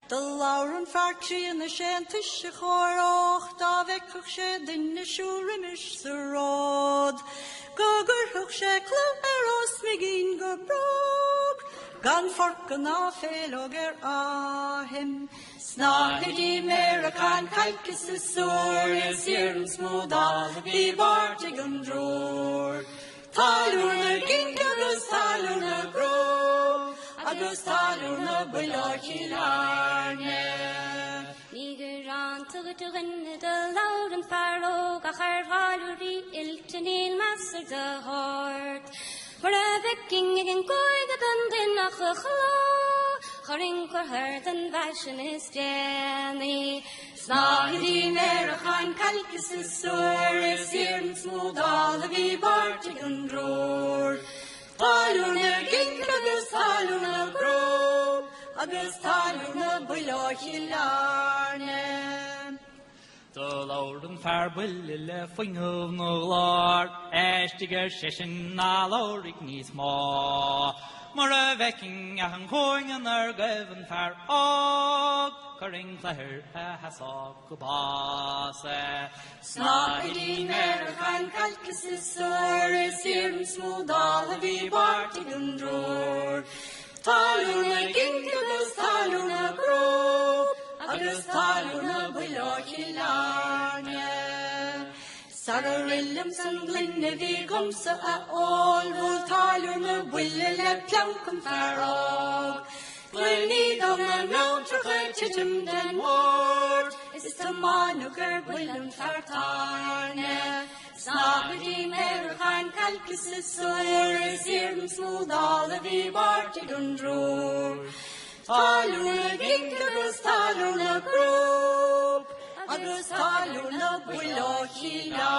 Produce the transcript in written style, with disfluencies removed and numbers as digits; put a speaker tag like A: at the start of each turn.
A: The lauren factory in the shantish choroch, da vekch shed in the shurimish the road. Gogur hook sheklo eros migin go brog. Gan forken a feloger ahem. Snahidi American kalkis is sore, is here and smooth all the bartigan dror. Taluna gingagus taluna grove. Agus taluna bulachilane.
B: Nigeran tugin the loud and faro, gachar valuri iltinil master the heart. For a viking again going a dundin nach a chlo, choring for hurt and fashion is Jenny. Snahidi Merachan kalkis is sore, is here and smooth all the bartigan dror. Taluna gingagus taluna grove, agus taluna bulachilane.
C: The Lord and fair will fing of no Lord, Estiger session na Lord ignis more. More a vecking a going and their given fair og, curring flaher a hasok kubase.
A: Snahidi Merachan kalkis is sore, is here and smooth all the bartigan dror. Taluna gingagus taluna grove, agus taluna bulachilane. Sararillum san glinnevi gumsa a all, will taluna willile plankum farog. Glenny dong a no trachetitum den ward, is the manuker willum fartane. Snahidi Merachan kalkis is sore, is here and smooth all the bartigan dror. Taluna gingagus taluna grove, agus taluna bulachilane.